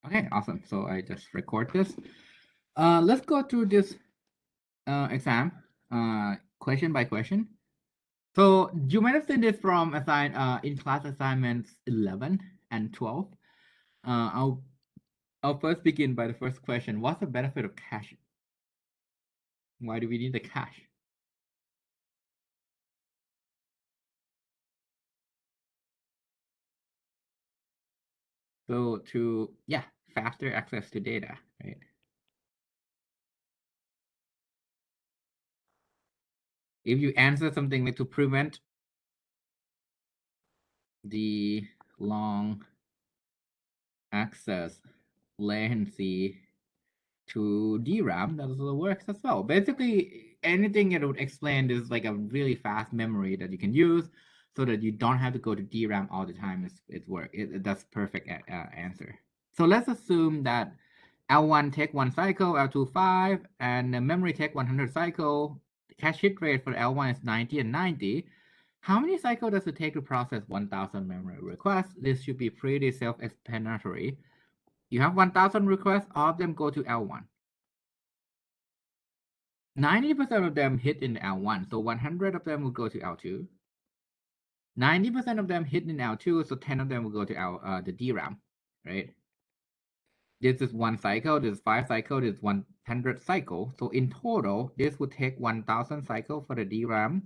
Okay, awesome. So I just record this. Let's go through this exam question by question. So you might have seen this from in class assignments 11 and 12. I'll first begin by the first question. What's the benefit of cash? Why do we need the cash? So faster access to data, right? If you answer something like to prevent the long access latency to DRAM, that also works as well. Basically, anything that would explain is like a really fast memory that you can use so that you don't have to go to DRAM all the time. That's perfect answer. So let's assume that L1 take 1 cycle, L2 5, and the memory take 100 cycle. The cache hit rate for L1 is 90 and 90. How many cycles does it take to process 1000 memory requests? This should be pretty self-explanatory. You have 1000 requests, all of them go to L1. 90% of them hit in L1, so 100 of them will go to L2. 90% of them hit in L2, so 10 of them will go to the DRAM, right? This is 1 cycle, this is 5 cycle, this is 100 cycle. So in total, this would take 1000 cycle for the DRAM,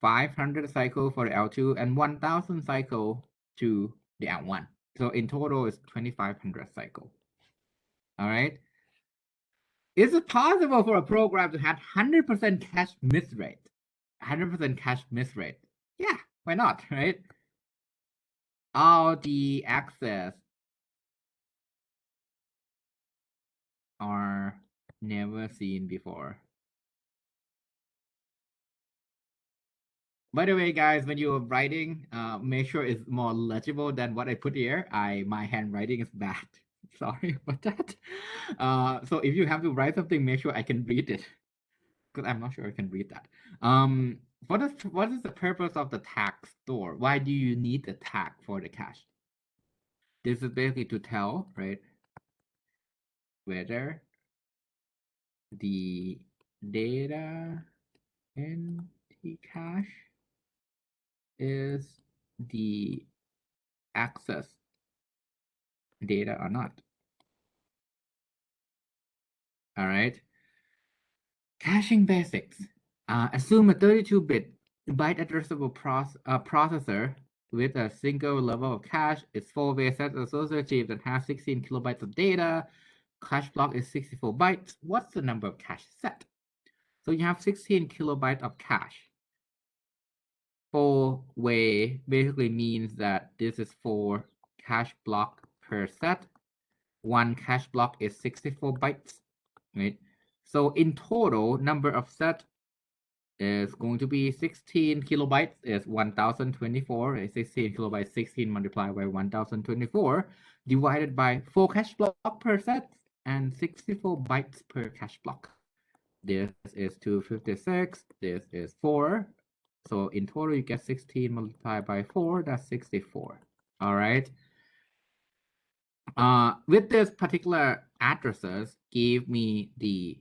500 cycle for the L2, and 1000 cycle to the L1. So in total, it's 2500 cycle. All right. Is it possible for a program to have 100% cache miss rate? 100% cache miss rate. Yeah, why not, right? All the access are never seen before. By the way, guys, when you're writing, make sure it's more legible than what I put here. My handwriting is bad. Sorry about that. So if you have to write something, make sure I can read it, because I'm not sure I can read that. What is the purpose of the tag store? Why do you need the tag for the cache? This is basically to tell, right, whether the data in the cache is the access data or not. All right. Caching basics. Assume a 32-bit byte addressable processor with a single level of cache. Its 4-way set associative that has 16 kilobytes of data. Cache block is 64 bytes. What's the number of cache set? So you have 16 kilobytes of cache. 4-way basically means that this is 4 cache block per set. 1 cache block is 64 bytes, right? So in total, number of set is going to be 16 kilobytes is 1024. 16 kilobytes, 16 multiplied by 1024 divided by 4 cache block per set and 64 bytes per cache block. This is 256. This is 4. So in total, you get 16 multiplied by 4. That's 64. All right. With this particular addresses, give me the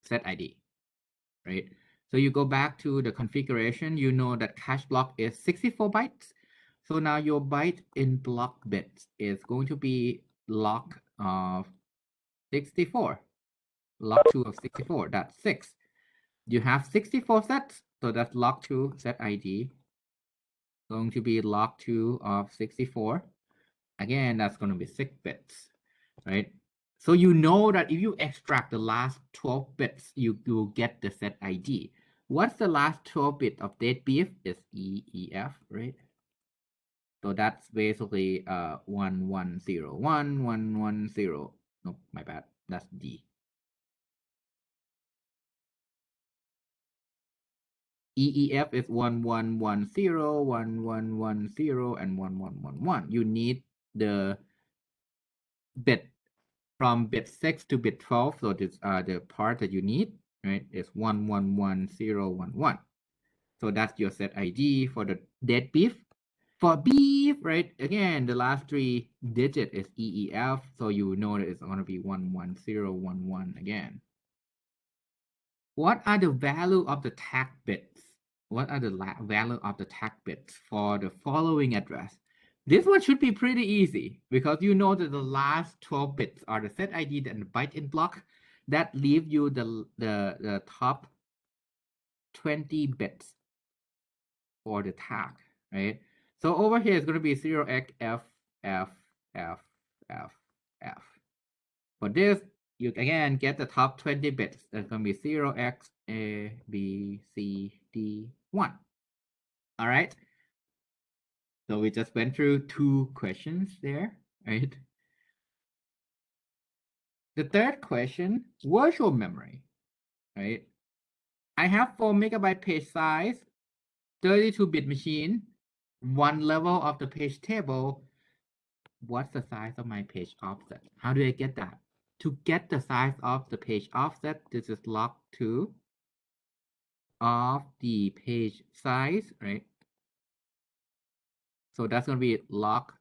set ID, right? So you go back to the configuration, you know that cache block is 64 bytes. So now your byte in block bits is going to be log of 64. Log 2 of 64, that's 6. You have 64 sets, so that's log 2 set ID. Going to be log 2 of 64. Again, that's going to be 6 bits, right? So you know that if you extract the last 12 bits, you will get the set ID. What's the last 12 bit of date beef? Is EEF, right? So that's basically 11011110. Nope, my bad. That's D. EEF is 1110, 1110, and 1111. You need the bit from bit 6 to bit 12. So this the part that you need, right? Is 111011. So that's your set ID for the dead beef. For beef, right? Again, the last 3 digit is EEF, so you know that it's going to be 11011 again. What are the value of the tag bits? What are the value of the tag bits for the following address? This one should be pretty easy because you know that the last 12 bits are the set ID and the byte in block that leave you the top 20 bits for the tag, right? So over here it's going to be 0xF, F, F, F, F. For this, you again get the top 20 bits. That's going to be 0x, A, B, C, D, 1. All right. So we just went through 2 questions there, right? The third question, virtual memory, right? I have 4 megabyte page size, 32-bit machine, 1 level of the page table. What's the size of my page offset? How do I get that? To get the size of the page offset, this is log 2 of the page size, right? So that's going to be log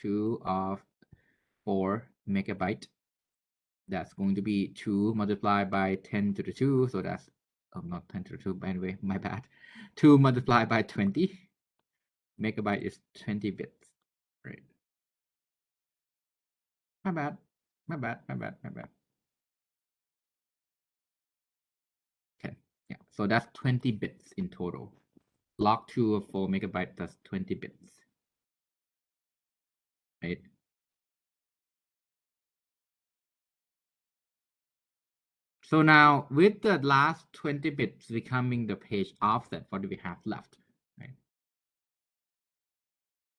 2 of 4 megabyte. That's going to be 2 multiplied by 10 to the 2. So that's, not 10 to the 2, by the way, my bad. 2 multiplied by 20. Megabyte is 20 bits, right? My bad. Okay, yeah, so that's 20 bits in total. Log 2 of 4 megabyte, that's 20 bits, right? So now with the last 20 bits becoming the page offset, what do we have left, right?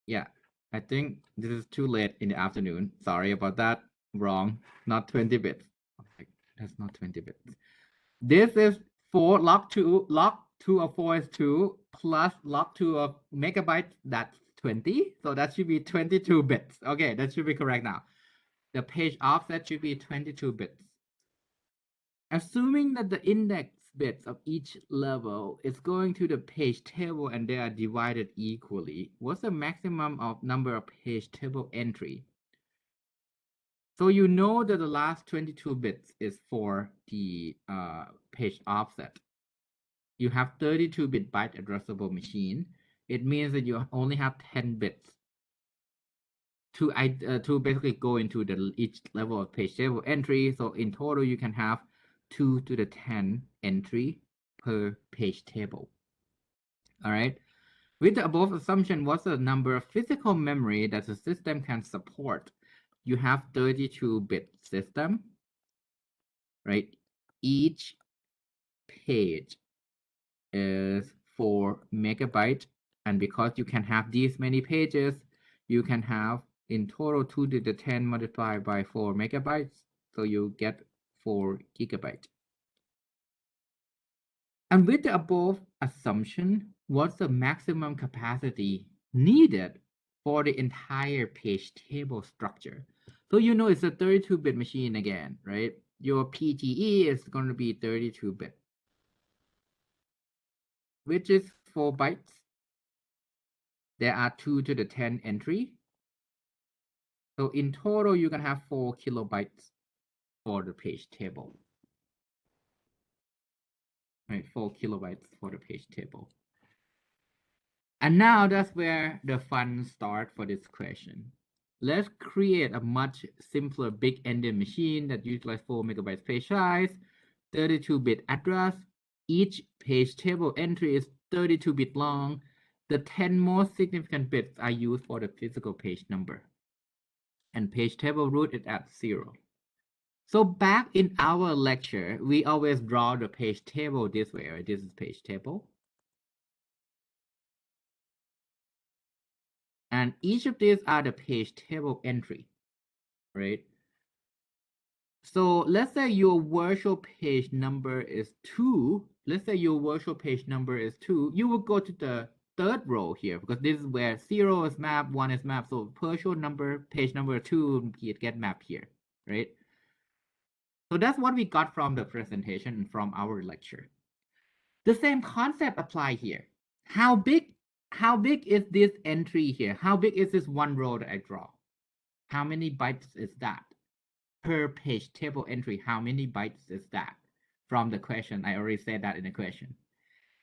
Yeah, I think this is too late in the afternoon. Sorry about that. Wrong, not 20 bits. That's not 20 bits. This is 4 log 2 of 4 is 2 plus log 2 of megabytes, that's 20. So that should be 22 bits. Okay, that should be correct now. The page offset should be 22 bits. Assuming that the index bits of each level is going to the page table and they are divided equally, what's the maximum of number of page table entry? So you know that the last 22 bits is for the page offset. You have 32-bit byte addressable machine. It means that you only have 10 bits to basically go into each level of page table entry. So in total, you can have 2 to the 10 entry per page table. All right. With the above assumption, what's the number of physical memory that the system can support? You have 32-bit system, right? Each page is 4 megabyte, and because you can have these many pages, you can have in total 2 to the 10 multiplied by 4 megabytes, so you get 4 gigabyte. And with the above assumption, what's the maximum capacity needed for the entire page table structure? So you know it's a 32-bit machine again, right? Your PTE is going to be 32-bit, which is 4 bytes. There are 2 to the 10 entry. So in total, you can have 4 kilobytes for the page table. Right, 4 kilobytes for the page table. And now that's where the fun starts for this question. Let's create a much simpler big-ended machine that utilizes 4 megabytes page size, 32-bit address. Each page table entry is 32-bit long. The 10 most significant bits are used for the physical page number. And page table root is at 0. So back in our lecture, we always draw the page table this way, right? This is page table. And each of these are the page table entry, right? So let's say your virtual page number is 2. Let's say your virtual page number is 2. You will go to the third row here because this is where 0 is mapped, 1 is mapped. So virtual number, page number 2 get mapped here, right? So that's what we got from the presentation and from our lecture. The same concept apply here. How big how big is this entry here? How big is this one row that I draw? How many bytes is that? Per page table entry, how many bytes is that? From the question, I already said that in the question.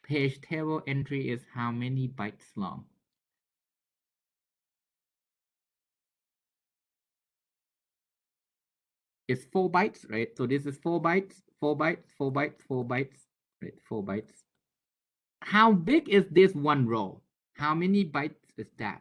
Page table entry is how many bytes long? It's 4 bytes, right? So this is 4 bytes, 4 bytes, 4 bytes, 4 bytes, right? 4 bytes. How big is this one row? How many bytes is that?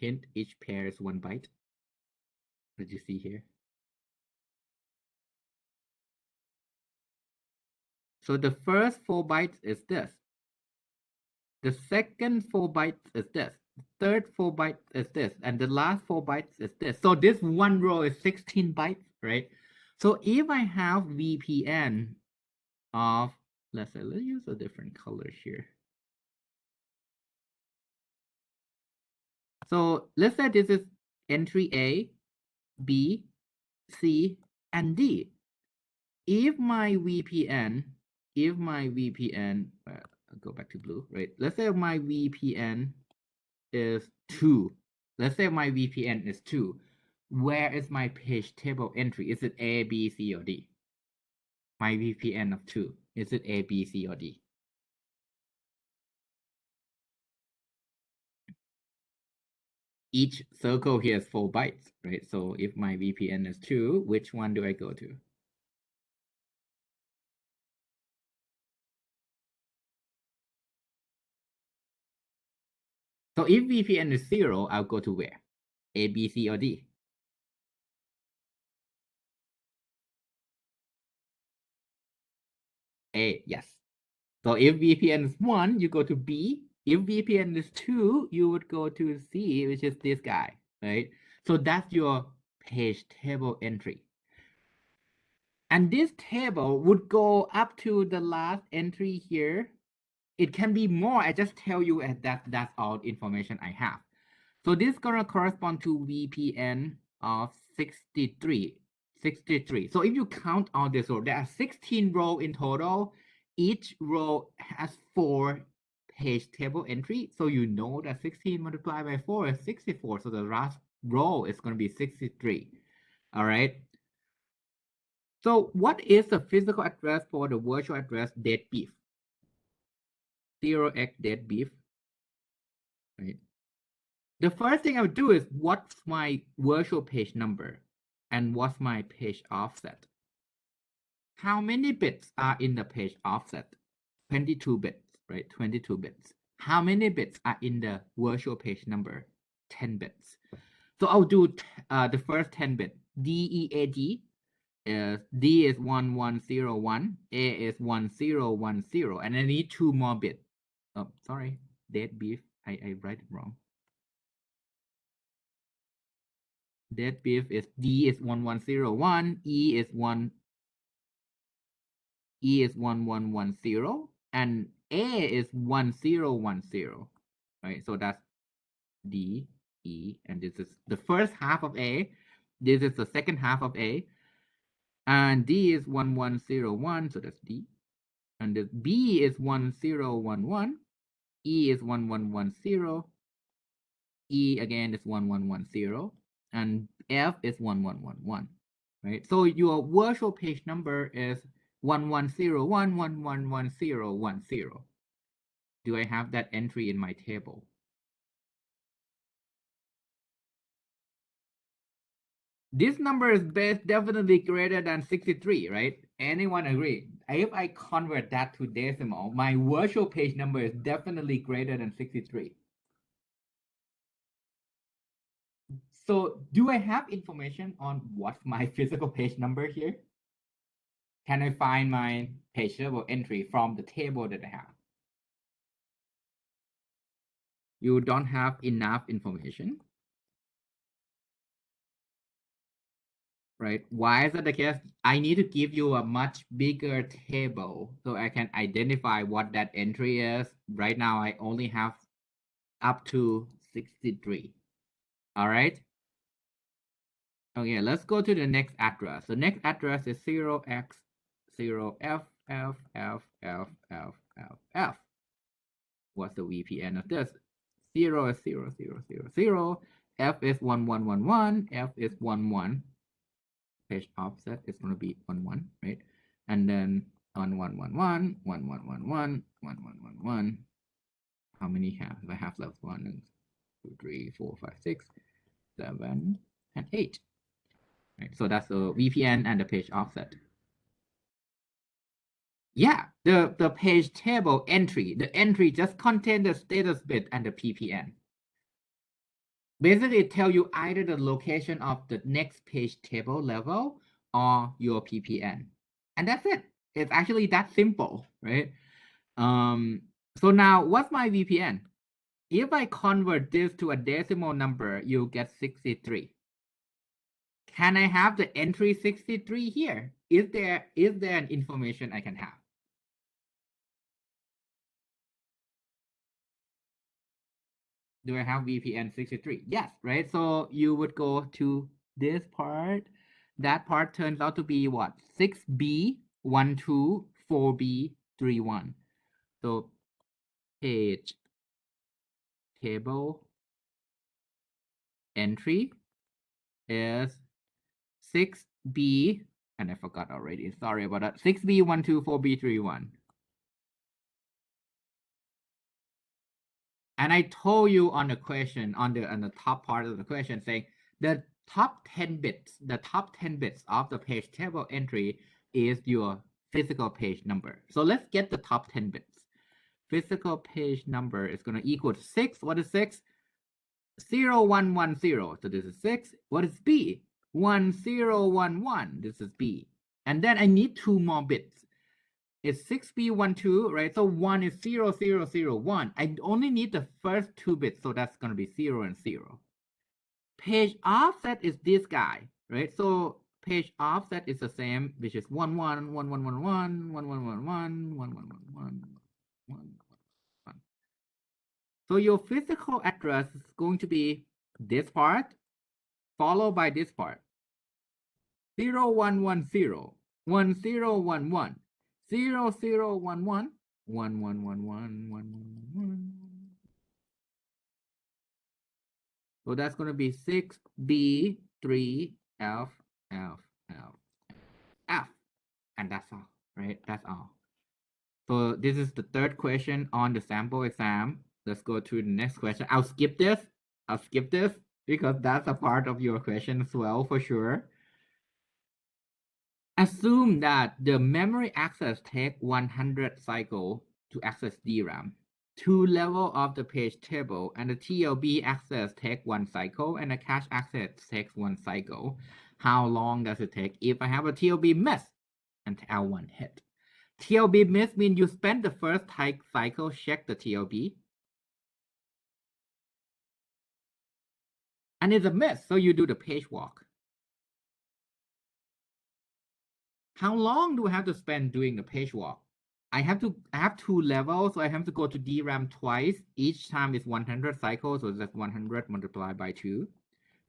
Hint, each pair is 1 byte. What you see here? So the first 4 bytes is this. The second 4 bytes is this. The third 4 bytes is this. And the last 4 bytes is this. So this one row is 16 bytes, right? So if I have VPN of, let's use a different color here. So let's say this is entry A, B, C, and D. If my VPN, I'll go back to blue, right? Let's say my VPN is 2. Let's say my VPN is 2. Where is my page table entry? Is it A, B, C, or D? My VPN of 2. Is it A, B, C, or D? Each circle here is 4 bytes, right? So if my VPN is 2, which one do I go to? So if VPN is 0, I'll go to where? A, B, C, or D? A, yes. So if VPN is 1, you go to B. If VPN is 2, you would go to C, which is this guy, right? So that's your page table entry. And this table would go up to the last entry here. It can be more. I just tell you that's all information I have. So this is gonna correspond to VPN of 63. 63. So if you count all this row, there are 16 row in total. Each row has 4 page table entry. So you know that 16 multiplied by 4 is 64. So the last row is going to be 63. All right. So what is the physical address for the virtual address dead beef? 0x dead beef. Right. The first thing I would do is what's my virtual page number and what's my page offset? How many bits are in the page offset? 22 bits, right? 22 bits. How many bits are in the virtual page number? 10 bits. So I'll do the first 10 bit. DEAD is D is 1101, A is 1010, and I need 2 more bits. Oh, sorry, dead beef. I write it wrong. Dead beef is D is 1101, E is 1110, and A is 1010. Right, so that's D, E, and this is the first half of A. This is the second half of A, and D is 1101, so that's D, and the B is 1011, E is 1110, E again is 1110, and F is 1111. Right? So your virtual page number is 1101111010. Do I have that entry in my table? This number is definitely greater than 63, right? Anyone agree? If I convert that to decimal, my virtual page number is definitely greater than 63. So do I have information on what's my physical page number here? Can I find my page level entry from the table that I have? You don't have enough information, right? Why is that the case? I need to give you a much bigger table so I can identify what that entry is. Right now, I only have up to 63. All right. Okay, let's go to the next address. The next address is 0x0f. What's the VPN of this? 0 is 0, 0, 0, 0. F is 1, 1, 1, 1. F is 1, 1. Page offset is going to be 1, 1, right? And then 1, 1, 1, 1, 1, 1, 1, 1, 1, 1, 1, 1. How many have I have left? 1, 2, 3, 4, 5, 6, 7, and 8. Right? So that's the VPN and the page offset. Yeah, the page table entry, the entry just contains the status bit and the PPN. Basically, it tells you either the location of the next page table level or your PPN. And that's it. It's actually that simple, right? So now what's my VPN? If I convert this to a decimal number, you get 63. Can I have the entry 63 here? Is there an information I can have? Do I have VPN 63? Yes, right? So you would go to this part. That part turns out to be what? 6B, 12, 4B, 31. So page table entry is 6B, and I forgot already. Sorry about that. 6B, 12, 4B, 31. And I told you on the question, on the top part of the question, saying the top 10 bits, of the page table entry is your physical page number. So let's get the top 10 bits. Physical page number is going to equal to 6. What is 6? 0, 1, 1, 0. So this is 6. What is B? 1, 0, 1, 1. This is B. And then I need 2 more bits. It's 6B12, right? So 1 is 0, 0, 0, 1. I only need the first 2 bits, so that's going to be 0 and 0. Page offset is this guy, right? So page offset is the same, which is 1, 1, 1, 1, 1, 1, 1, 1, 1, 1, 1, 1, 1, 1, 1, 1. So your physical address is going to be this part, followed by this part. 0, 1, 1, 0, 1, 0, 1, 1, 0, 0, 1, 1, 1, 1, 1, 1, 1, 1. So that's going to be 6B, 3, F, F, F, F. And that's all, right? That's all. So this is the third question on the sample exam. Let's go to the next question. I'll skip this because that's a part of your question as well, for sure. Assume that the memory access takes 100 cycles to access DRAM. 2 levels of the page table and the TLB access takes 1 cycle and the cache access takes 1 cycle. How long does it take if I have a TLB miss and L1 hit? TLB miss means you spend the first cycle, check the TLB. And it's a miss, so you do the page walk. How long do I have to spend doing the page walk? I have 2 levels, so I have to go to DRAM twice. Each time is 100 cycles, so that's 100 multiplied by 2.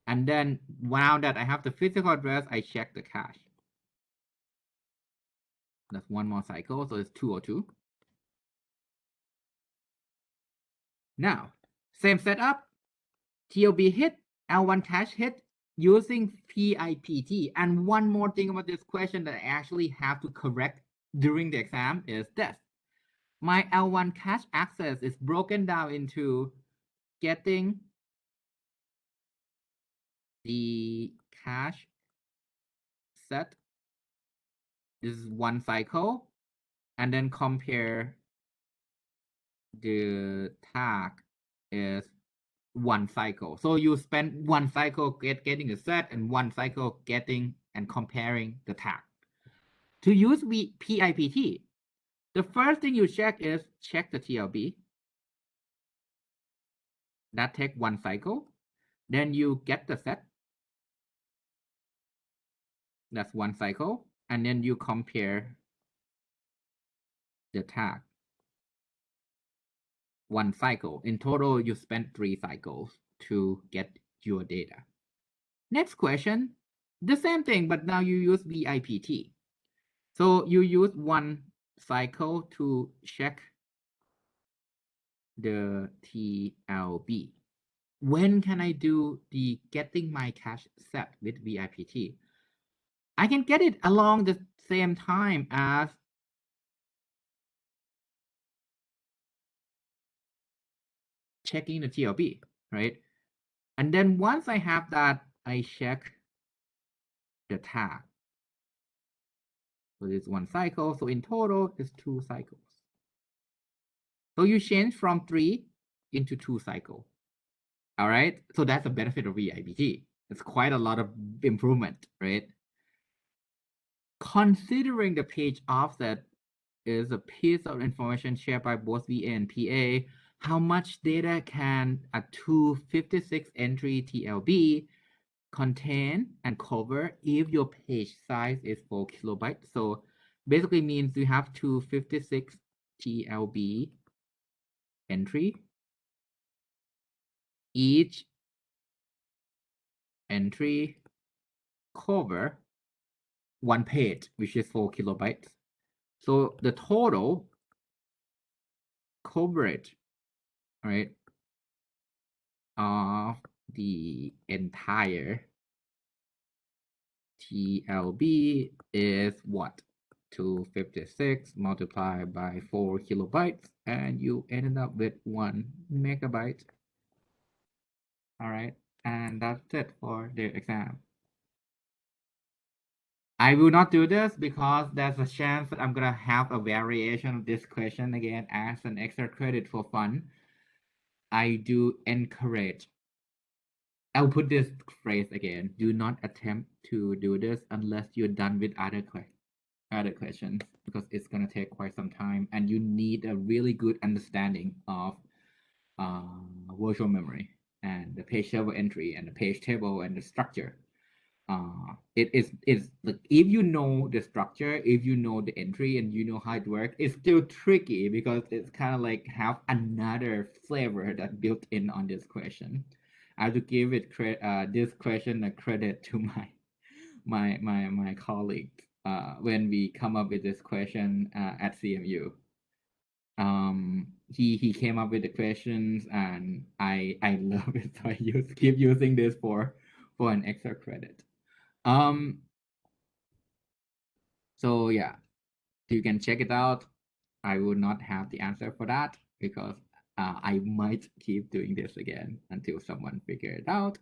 And then now that I have the physical address, I check the cache. That's 1 more cycle, so it's 202. Now, same setup. TLB hit, L1 cache hit using PIPT. And one more thing about this question that I actually have to correct during the exam is this. My L1 cache access is broken down into getting the cache set. This is 1 cycle, and then compare the tag is 1 cycle. So you spend 1 cycle getting the set and 1 cycle getting and comparing the tag. To use PIPT, the first thing you check is check the TLB. That takes 1 cycle. Then you get the set. That's 1 cycle. And then you compare the tag. 1 cycle. In total, you spent 3 cycles to get your data. Next question, the same thing, but now you use VIPT. So you use 1 cycle to check the TLB. When can I do the getting my cache set with VIPT? I can get it along the same time as checking the TLB, right? And then once I have that, I check the tag. So it's 1 cycle. So in total, it's 2 cycles. So you change from 3 into 2 cycles. All right. So that's the benefit of VIPT. It's quite a lot of improvement, right? Considering the page offset is a piece of information shared by both VA and PA, how much data can a 256 entry TLB contain and cover if your page size is 4 kilobytes? So basically means you have 256 TLB entry. Each entry cover 1 page, which is 4 kilobytes. So the total coverage, right, of the entire TLB is what? 256 multiplied by 4 kilobytes, and you ended up with 1 megabyte. All right, and that's it for the exam. I will not do this because there's a chance that I'm gonna have a variation of this question again as an extra credit for fun. I do encourage, I'll put this phrase again, do not attempt to do this unless you're done with other questions, because it's gonna take quite some time and you need a really good understanding of virtual memory and the page level entry and the page table and the structure. It's like, if you know the structure, if you know the entry and you know how it works, it's still tricky because it's kind of like have another flavor that built in on this question. I have to give it this question a credit to my colleague when we come up with this question at CMU. He came up with the questions and I love it, so I keep using this for an extra credit. So yeah, you can check it out. I will not have the answer for that because I might keep doing this again until someone figure it out.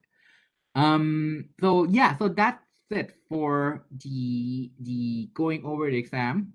So yeah, so that's it for the going over the exam.